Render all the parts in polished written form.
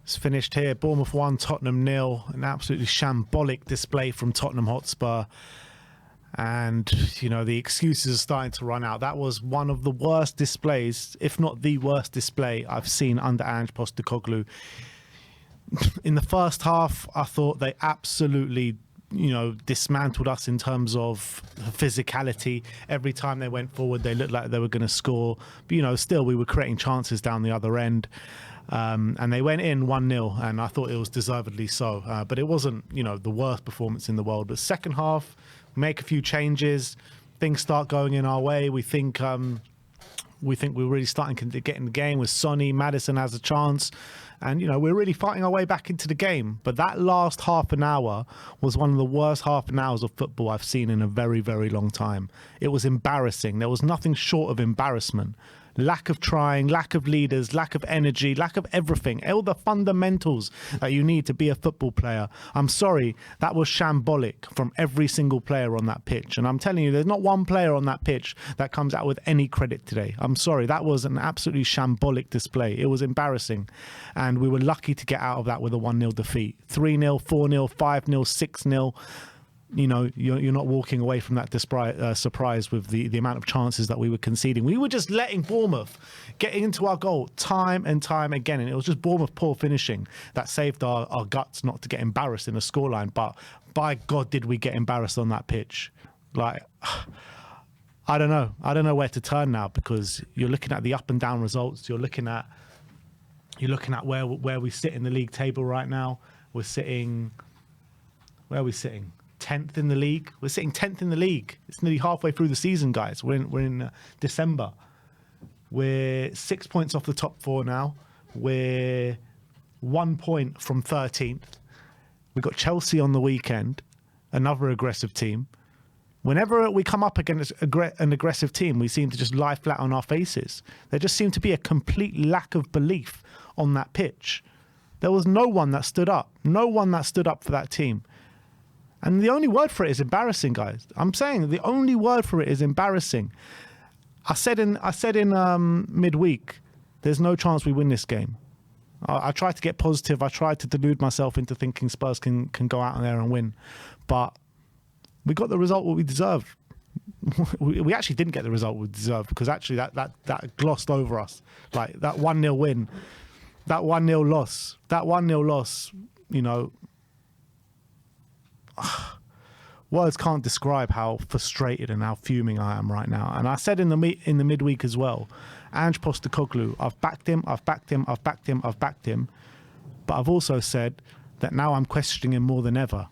It's finished here. Bournemouth 1, Tottenham 0. An absolutely shambolic display from Tottenham Hotspur. And, you know, the excuses are starting to run out. That was one of the worst displays, if not the worst display I've seen under Ange Postecoglou. In the first half, I thought they absolutely, you know, dismantled us in terms of physicality. Every time they went forward, they looked like they were going to score. But, you know, still we were creating chances down the other end. And they went in 1-0, and I thought it was deservedly so. But it wasn't, you know, the worst performance in the world. But second half, make a few changes, things start going in our way. We think we're really starting to get in the game with Sonny. Maddison has a chance. And, you know, we're really fighting our way back into the game. But that last half an hour was one of the worst half an hours of football I've seen in a very, very long time. It was embarrassing. There was nothing short of embarrassment. Lack of trying, lack of leaders, lack of energy, lack of everything. All the fundamentals that you need to be a football player. I'm sorry, that was shambolic from every single player on that pitch. And I'm telling you, there's not one player on that pitch that comes out with any credit today. I'm sorry, that was an absolutely shambolic display. It was embarrassing. And we were lucky to get out of that with a 1-0 defeat. 3-0, 4-0, 5-0, 6-0. You know, you're not walking away from that surprise with the amount of chances that we were conceding. We were just letting Bournemouth get into our goal time and time again. And it was just Bournemouth poor finishing that saved our guts not to get embarrassed in a scoreline. But by God, did we get embarrassed on that pitch. Like, I don't know. I don't know where to turn now, because you're looking at the up and down results. You're looking at where we sit in the league table right now. We're sitting... Where are we sitting? 10th in the league. We're sitting 10th in the league. It's nearly halfway through the season, guys. We're in December. We're 6 points off the top four now. We're 1 point from 13th. We've got Chelsea on the weekend, another aggressive team. Whenever we come up against an aggressive team, we seem to just lie flat on our faces. There just seemed to be a complete lack of belief on that pitch. There was no one that stood up. No one that stood up for that team. And the only word for it is embarrassing, guys. I'm saying the only word for it is embarrassing. I said in midweek, there's no chance we win this game. I tried to get positive. I tried to delude myself into thinking Spurs can go out there and win. But we got the result what we deserve. We actually didn't get the result we deserved, because actually that glossed over us. Like that 1-0 win, that 1-0 loss, you know, words can't describe how frustrated and how fuming I am right now. And I said in the midweek as well, Ange Postecoglou, I've backed him. But I've also said that now I'm questioning him more than ever.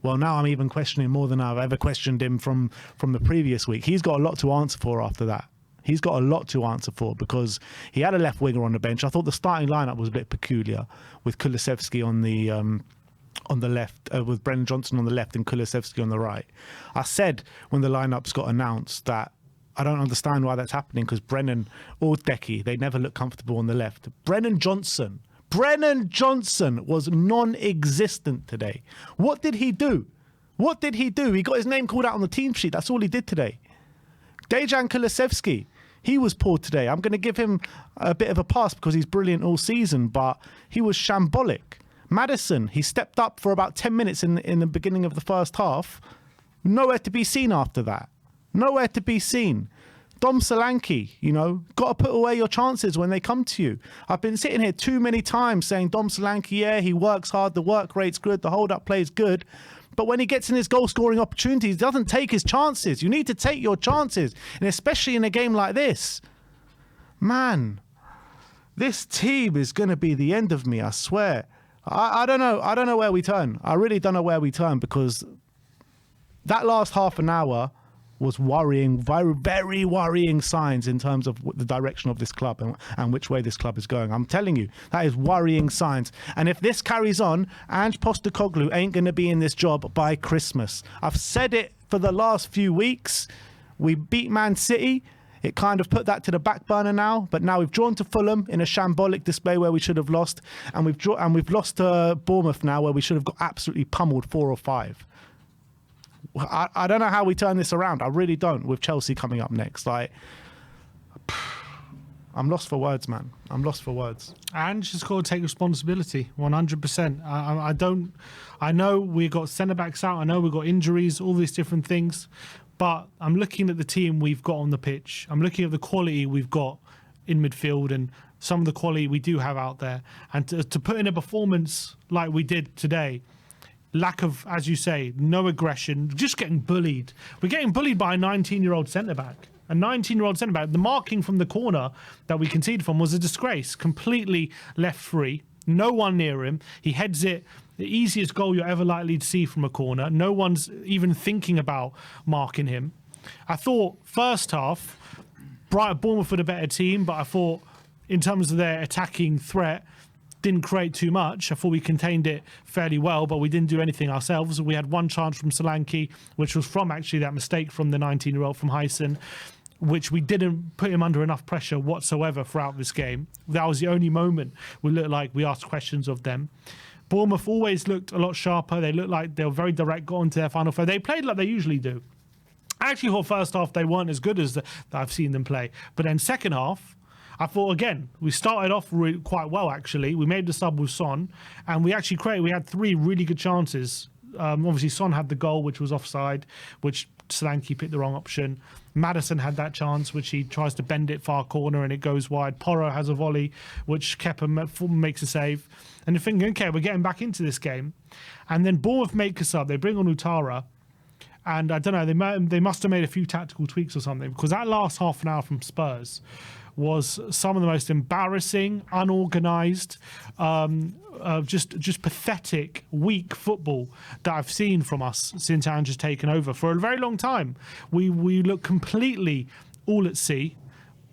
Well, now I'm even questioning more than I've ever questioned him from the previous week. He's got a lot to answer for after that. He's got a lot to answer for, because he had a left winger on the bench. I thought the starting lineup was a bit peculiar, with Kulusevski on the left, with Brennan Johnson on the left and Kulusevski on the right. I said when the lineups got announced that I don't understand why that's happening, because Brennan or Decky, they never look comfortable on the left. Brennan Johnson was non-existent today. What did he do? He got his name called out on the team sheet. That's all he did today. Dejan Kulusevski, he was poor today. I'm going to give him a bit of a pass because he's brilliant all season, but he was shambolic. Maddison, he stepped up for about 10 minutes in the beginning of the first half. Nowhere to be seen after that. Nowhere to be seen. Dom Solanke, you know, got to put away your chances when they come to you. I've been sitting here too many times saying Dom Solanke, yeah, he works hard, the work rate's good, the hold-up play is good. But when he gets in his goal-scoring opportunities, he doesn't take his chances. You need to take your chances, and especially in a game like this. Man, this team is going to be the end of me, I swear. I don't know. I don't know where we turn. I really don't know where we turn, because that last half an hour was worrying, very, very worrying signs in terms of the direction of this club and which way this club is going. I'm telling you, that is worrying signs. And if this carries on, Ange Postecoglou ain't going to be in this job by Christmas. I've said it for the last few weeks. We beat Man City. It kind of put that to the back burner now, but now we've drawn to Fulham in a shambolic display where we should have lost, and we've lost to Bournemouth now where we should have got absolutely pummeled 4 or 5. I don't know how we turn this around. I really don't, with Chelsea coming up next. Like, I'm lost for words, man. I'm lost for words. Ange has got to take responsibility, 100%. I know we got centre backs out. I know we've got injuries, all these different things. But I'm looking at the team we've got on the pitch. I'm looking at the quality we've got in midfield and some of the quality we do have out there. And to put in a performance like we did today, lack of, as you say, no aggression, just getting bullied. We're getting bullied by a 19-year-old centre-back. A 19-year-old centre-back. The marking from the corner that we conceded from was a disgrace. Completely left free. No one near him. He heads it. The easiest goal you're ever likely to see from a corner. No one's even thinking about marking him. I thought first half, Bournemouth were the better team, but I thought in terms of their attacking threat, didn't create too much. I thought we contained it fairly well, but we didn't do anything ourselves. We had one chance from Solanke, which was from actually that mistake from the 19-year-old from Hyson, which we didn't put him under enough pressure whatsoever throughout this game. That was the only moment we looked like we asked questions of them. Bournemouth always looked a lot sharper. They looked like they were very direct, got into their final third. They played like they usually do. I actually thought first half they weren't as good as that I've seen them play. But then second half, I thought, again, we started off quite well, actually. We made the sub with Son, and we had 3 really good chances. Obviously, Son had the goal, which was offside, which Solanke picked the wrong option. Maddison had that chance, which he tries to bend it far corner, and it goes wide. Porro has a volley, which Kepa makes a save. And you're thinking, okay, we're getting back into this game. And then Bournemouth make a sub. They bring on Utara. And I don't know, they must have made a few tactical tweaks or something, because that last half an hour from Spurs was some of the most embarrassing, unorganised, just pathetic, weak football that I've seen from us since Ange has taken over for a very long time. We look completely all at sea.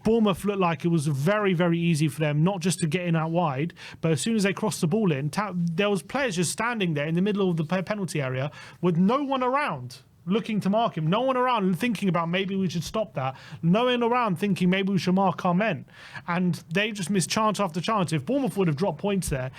Bournemouth looked like it was very, very easy for them, not just to get in out wide, but as soon as they crossed the ball in, there was players just standing there in the middle of the penalty area with no one around looking to mark him. No one around thinking about maybe we should stop that. No one around thinking maybe we should mark our men. And they just missed chance after chance. If Bournemouth would have dropped points there,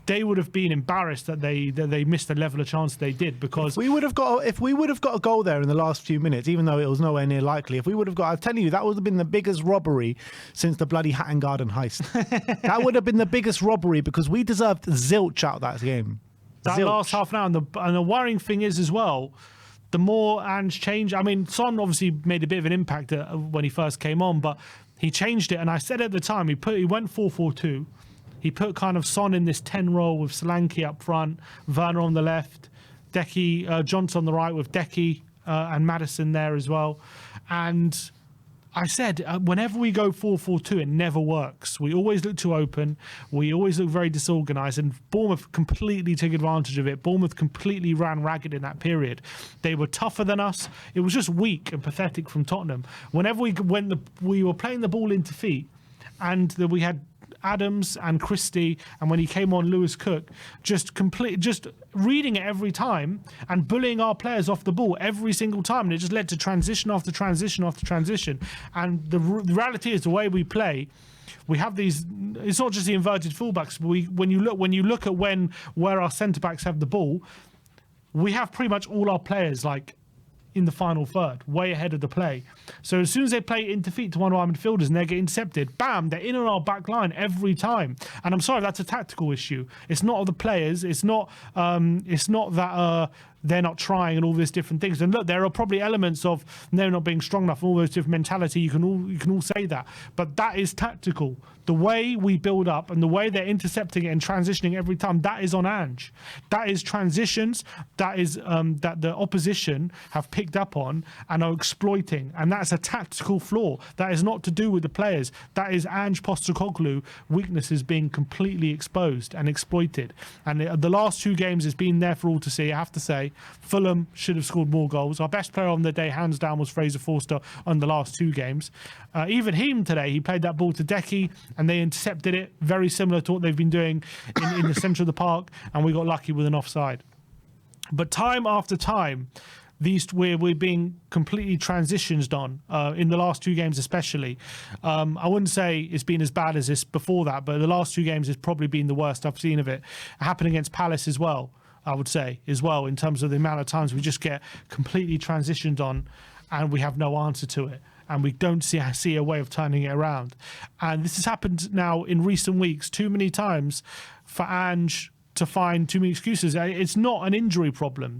they would have been embarrassed that they missed the level of chance they did, because if we would have got a goal there in the last few minutes, even though it was nowhere near likely, if we would have got, I'm telling you, that would have been the biggest robbery since the bloody Hatton Garden heist. That would have been the biggest robbery, because we deserved zilch out of that game. That Zilch. last half an hour, and the worrying thing is as well, the more Ange changed, I mean, Son obviously made a bit of an impact when he first came on, but he changed it. And I said at the time, he went 4-4-2. He put kind of Son in this 10 role with Solanke up front, Werner on the left, Johnson on the right with Decky and Maddison there as well. And I said, whenever we go 4-4-2, it never works. We always look too open. We always look very disorganised. And Bournemouth completely took advantage of it. Bournemouth completely ran ragged in that period. They were tougher than us. It was just weak and pathetic from Tottenham. Whenever we were playing the ball into feet, and we had Adams and Christie, and when he came on, Lewis Cook, just reading it every time and bullying our players off the ball every single time, and it just led to transition after transition after transition. And the reality is, the way we play, we have these. It's not just the inverted fullbacks. But when you look at where our centre backs have the ball, we have pretty much all our players like in the final third, way ahead of the play. So as soon as they play into feet to one of our midfielders and they get intercepted, bam, they're in on our back line every time. And I'm sorry, that's a tactical issue. It's not of the players. It's not that they're not trying and all these different things. And look, there are probably elements of them not being strong enough and all those different mentality. You can all say that, but that is tactical. The way we build up and the way they're intercepting it and transitioning every time, that is on Ange. That is transitions. That is that the opposition have picked up on and are exploiting, and that's a tactical flaw. That is not to do with the players. That is Ange Postecoglou weaknesses being completely exposed and exploited. And the last 2 games has been there for all to see. I have to say, Fulham should have scored more goals. Our best player on the day, hands down, was Fraser Forster on the last 2 games. Even him today, he played that ball to Decky and they intercepted it, very similar to what they've been doing in the centre of the park, and we got lucky with an offside. But time after time, we're being completely transitioned on in the last 2 games especially. I wouldn't say it's been as bad as this before that, but the last 2 games has probably been the worst I've seen of it. It happened against Palace as well, I would say, as well, in terms of the amount of times we just get completely transitioned on and we have no answer to it. and we don't see a way of turning it around. And this has happened now in recent weeks too many times for Ange to find too many excuses. It's not an injury problem,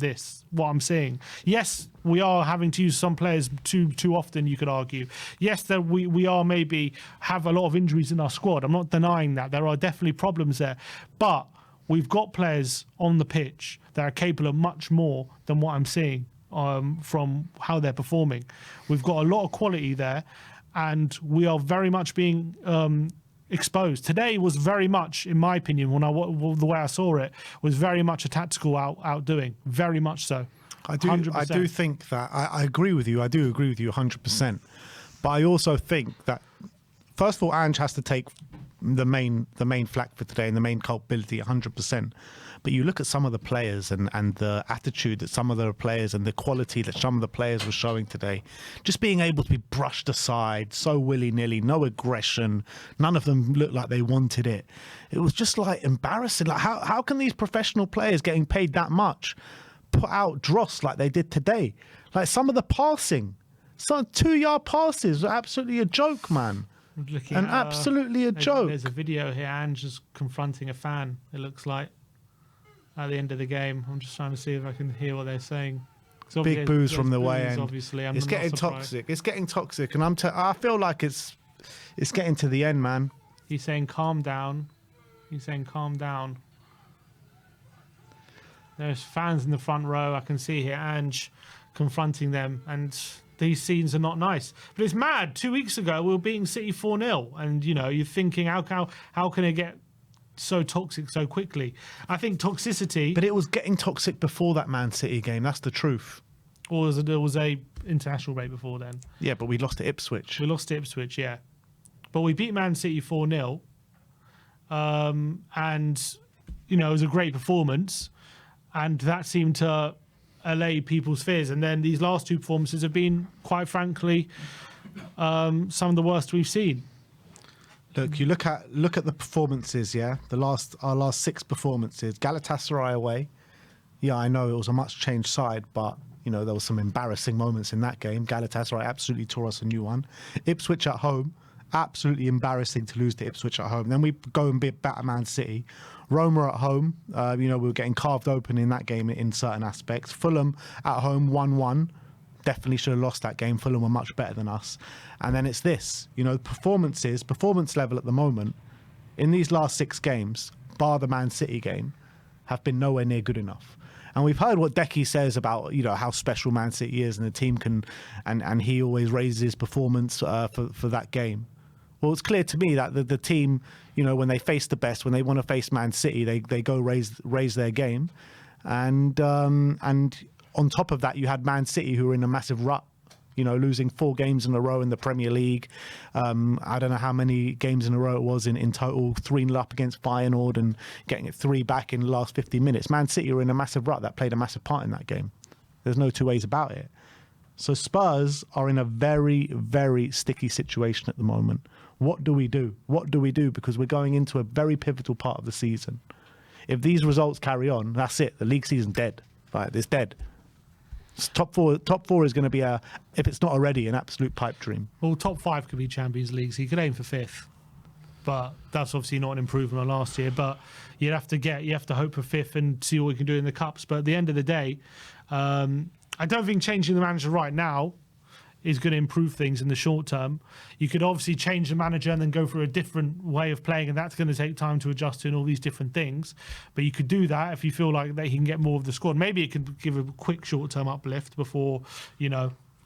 what I'm seeing. Yes, we are having to use some players too often, you could argue. Yes, that we are maybe have a lot of injuries in our squad. I'm not denying that. There are definitely problems there. But we've got players on the pitch that are capable of much more than what I'm seeing from how they're performing. We've got a lot of quality there, and we are very much being exposed. Today was very much, in my opinion, the way I saw it, was very much a tactical outdoing. Very much so. I do 100%. think that I agree with you. I do agree with you 100%. But I also think that, first of all, Ange has to take the main flack for today and the main culpability 100%. But you look at some of the players and the attitude that some of the players and the quality that some of the players were showing today, just being able to be brushed aside so willy-nilly, no aggression, none of them looked like they wanted it. It was just like embarrassing. Like how can these professional players getting paid that much put out dross like they did today? Like some of the passing, some 2-yard passes were absolutely a joke, man. Absolutely a joke. There's a video here, Ange is confronting a fan, it looks like, at the end of the game. I'm just trying to see if I can hear what they're saying. Big boos from the way end. Obviously, it's getting toxic. It's getting toxic, and I feel like it's getting to the end, man. He's saying calm down. He's saying calm down. There's fans in the front row. I can see here Ange confronting them, and these scenes are not nice. But it's mad. 2 weeks ago, we were beating City 4-0, and you're thinking, how can it get so toxic so quickly? I think toxicity. But it was getting toxic before that Man City game. That's the truth. Or there was a international break before then. Yeah, but we lost to Ipswich. We lost to Ipswich, yeah. But we beat Man City 4-0. And, it was a great performance. And that seemed to allay people's fears. And then these last two performances have been, quite frankly, some of the worst we've seen. Look, you look at the performances, yeah? Our last 6 performances. Galatasaray away. Yeah, I know it was a much changed side, but there was some embarrassing moments in that game. Galatasaray absolutely tore us a new one. Ipswich at home, absolutely embarrassing to lose to Ipswich at home. Then we go and batter Man City. Roma at home, we were getting carved open in that game in certain aspects. Fulham at home, 1-1. Definitely should have lost that game. Fulham were much better than us. And then it's this, performance level at the moment, in these last 6 games, bar the Man City game, have been nowhere near good enough. And we've heard what Decky says about, how special Man City is and the team can, and he always raises his performance for that game. Well, it's clear to me that the team, when they face the best, when they want to face Man City, they go raise their game. And on top of that, you had Man City, who were in a massive rut, losing 4 games in a row in the Premier League. I don't know how many games in a row it was in total, 3-0 up against Feyenoord and getting it 3 back in the last 50 minutes. Man City were in a massive rut that played a massive part in that game. There's no two ways about it. So Spurs are in a very, very sticky situation at the moment. What do we do? What do we do? Because we're going into a very pivotal part of the season. If these results carry on, that's it. The league season's dead. Right, it's dead. Top four is going to be if it's not already, an absolute pipe dream. Well, top 5 could be Champions League, so you could aim for 5th. But that's obviously not an improvement on last year. But you have to hope for 5th and see what we can do in the cups. But at the end of the day, I don't think changing the manager right now is going to improve things in the short term. You could obviously change the manager and then go for a different way of playing, and that's going to take time to adjust to and all these different things. But you could do that if you feel like that he can get more of the squad. Maybe it could give a quick short-term uplift before,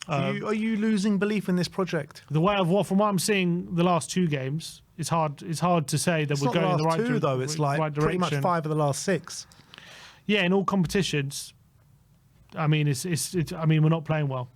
Are you losing belief in this project? The way from what I'm seeing the last 2 games, it's hard to say that we're going in the right direction. Though it's like pretty much 5 of the last 6. Yeah, in all competitions. I mean, we're not playing well.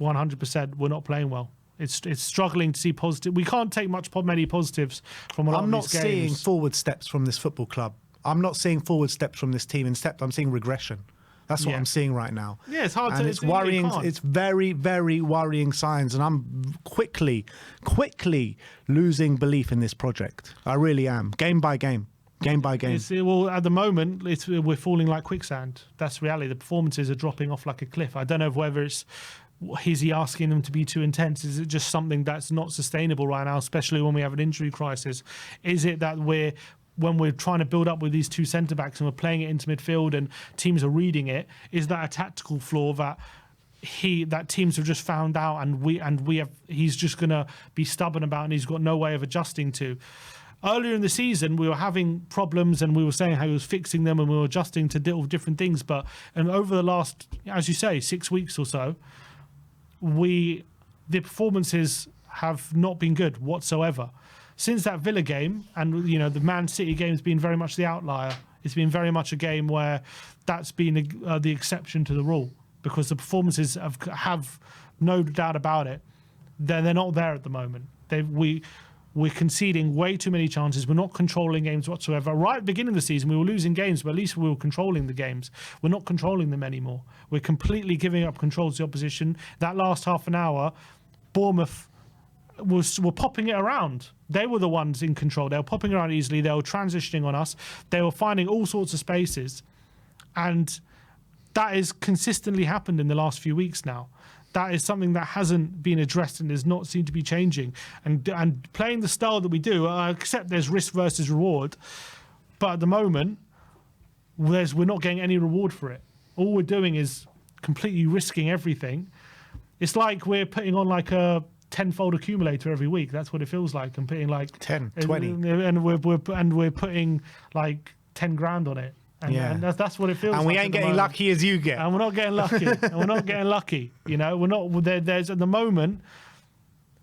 100%, we're not playing well. It's struggling to see positive. We can't take many positives from a lot of these games. I'm not seeing forward steps from this football club. I'm not seeing forward steps from this team. Instead, I'm seeing regression. That's what I'm seeing right now. Yeah, it's hard and it's worrying. It's very, very worrying signs, and I'm quickly losing belief in this project. I really am. Game by game. Well, at the moment, we're falling like quicksand. That's reality. The performances are dropping off like a cliff. I don't know whether it's Is he asking them to be too intense? Is it just something that's not sustainable right now, especially when we have an injury crisis? Is it that when we're trying to build up with these two centre-backs and we're playing it into midfield and teams are reading it, is that a tactical flaw that teams have just found out and he's just going to be stubborn about and he's got no way of adjusting to? Earlier in the season, we were having problems and we were saying how he was fixing them and we were adjusting to deal with different things. And over the last, as you say, 6 weeks or so, the performances have not been good whatsoever. Since that Villa game, and the Man City game has been very much the outlier. It's been very much a game where that's been the exception to the rule, because the performances have no doubt about it. They're not there at the moment. We're conceding way too many chances. We're not controlling games whatsoever. Right at the beginning of the season, we were losing games, but at least we were controlling the games. We're not controlling them anymore. We're completely giving up control to the opposition. That last half an hour, Bournemouth were popping it around. They were the ones in control. They were popping around easily. They were transitioning on us. They were finding all sorts of spaces. And that has consistently happened in the last few weeks now. That is something that hasn't been addressed and does not seem to be changing. And playing the style that we do, I accept there's risk versus reward, but at the moment, we're not getting any reward for it. All we're doing is completely risking everything. It's like we're putting on like a 10-fold accumulator every week. That's what it feels like. I'm putting like 10, 20. And we're putting like 10 grand on it. And that's what it feels like. And we ain't getting lucky as you get. And we're not getting lucky. And we're not getting lucky. We're not. There's at the moment,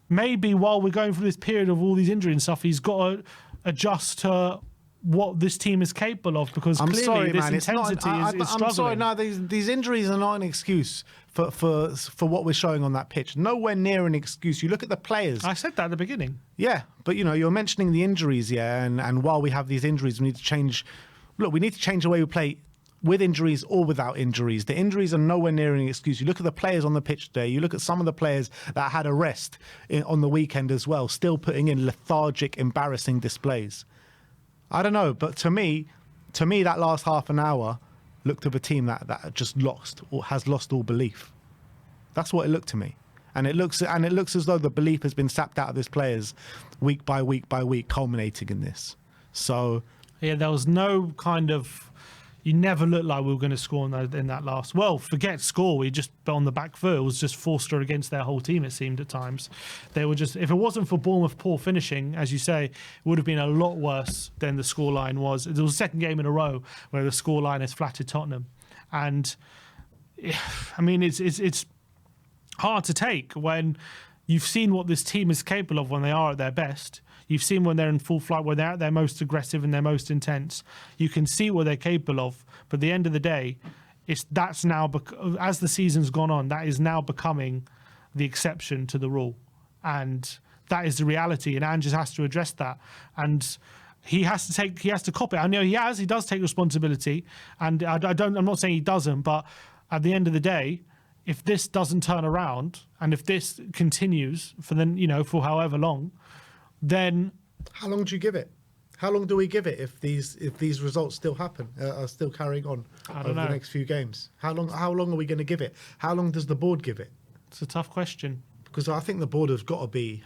maybe while we're going through this period of all these injuries and stuff, he's got to adjust to what this team is capable of, because clearly this intensity is struggling. I'm sorry, no, these injuries are not an excuse for what we're showing on that pitch. Nowhere near an excuse. You look at the players. I said that at the beginning. Yeah, but you're mentioning the injuries, and while we have these injuries, we need to change. Look, we need to change the way we play with injuries or without injuries. The injuries are nowhere near an excuse. You look at the players on the pitch today. You look at some of the players that had a rest on the weekend as well, still putting in lethargic, embarrassing displays. I don't know, but to me, that last half an hour looked of a team that just lost or has lost all belief. That's what it looked to me. And it looks as though the belief has been sapped out of these players week by week by week, culminating in this. So... yeah, there was no kind of... You never looked like we were going to score in that last... Well, forget score. We just on the back foot. It was just Forster against their whole team, it seemed at times. They were just... If it wasn't for Bournemouth poor finishing, as you say, it would have been a lot worse than the scoreline was. It was the second game in a row where the scoreline has flattered Tottenham. And, I mean, it's hard to take when you've seen what this team is capable of when they are at their best. You've seen when they're in full flight, when they're at their most aggressive and their most intense. You can see what they're capable of. But at the end of the day, that's now, as the season's gone on, that is now becoming the exception to the rule. And that is the reality. And Ange has to address that. And he has to cop it. I know he does take responsibility. And I'm not saying he doesn't, but at the end of the day, if this doesn't turn around and if this continues for however long, then how long do you give it? How long do we give it if these results still happen, are still carrying on over the next few games? How long are we going to give it? How long does the board give it? It's a tough question, because I think the board have got to be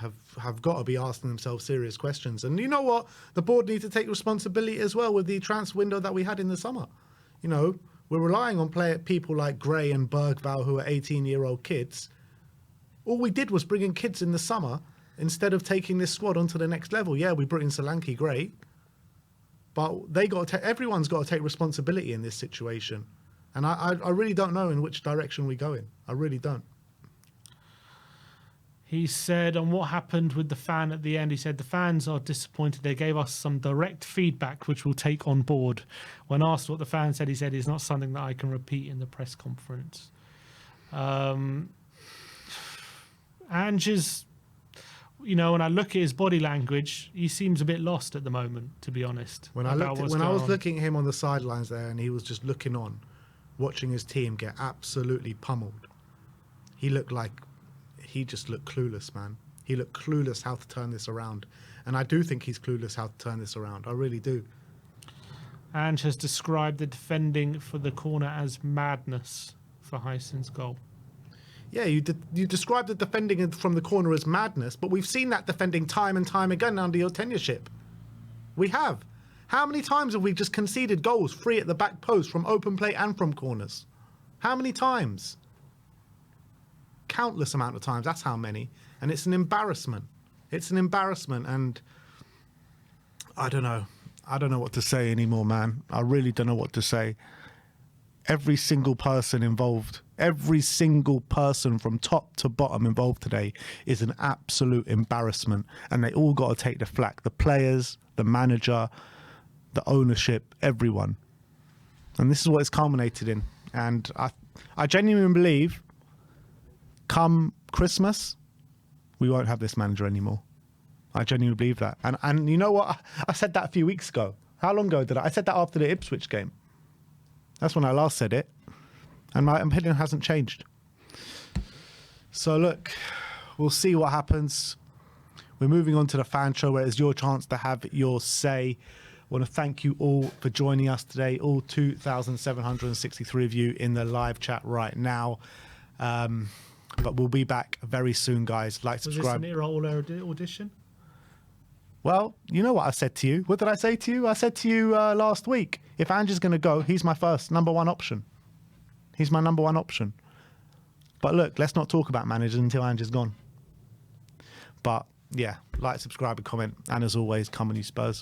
asking themselves serious questions. And you know what? The board need to take responsibility as well with the transfer window that we had in the summer. We're relying on people like Gray and Bergvall, who are 18-year-old kids. All we did was bring in kids in the summer instead of taking this squad onto the next level. Yeah, we brought in Solanke, great. But everyone's got to take responsibility in this situation. And I really don't know in which direction we go in. I really don't. He said on what happened with the fan at the end, he said the fans are disappointed. They gave us some direct feedback, which we'll take on board. When asked what the fan said, he said it's not something that I can repeat in the press conference. Ange's... when I look at his body language, he seems a bit lost at the moment, to be honest. When I was looking at him on the sidelines there, and he was just looking on, watching his team get absolutely pummeled, he just looked clueless, man. He looked clueless how to turn this around. And I do think he's clueless how to turn this around. I really do. Ange has described the defending for the corner as madness for Hyson's goal. Yeah, you described the defending from the corner as madness, but we've seen that defending time and time again under your tenureship. We have. How many times have we just conceded goals free at the back post from open play and from corners? How many times? Countless amount of times. That's how many. And it's an embarrassment. It's an embarrassment. And I don't know. I don't know what to say anymore, man. I really don't know what to say. Every single person involved, every single person from top to bottom involved today is an absolute embarrassment. And they all got to take the flak. The players, the manager, the ownership, everyone. And this is what it's culminated in. And I genuinely believe come Christmas, we won't have this manager anymore. I genuinely believe that. And you know what? I said that a few weeks ago. How long ago did I said that after the Ipswich game. That's when I last said it. And my opinion hasn't changed. So look, we'll see what happens. We're moving on to the fan show where it's your chance to have your say. I want to thank you all for joining us today, all 2,763 of you in the live chat right now. But we'll be back very soon, guys. Like, subscribe. Was this an all audition? Well, you know what I said to you. What did I say to you? I said to you last week, if Ange is going to go, he's my number one option. He's my number one option. But look, let's not talk about managers until Ange is gone. But yeah, like, subscribe and comment. And as always, come on you Spurs.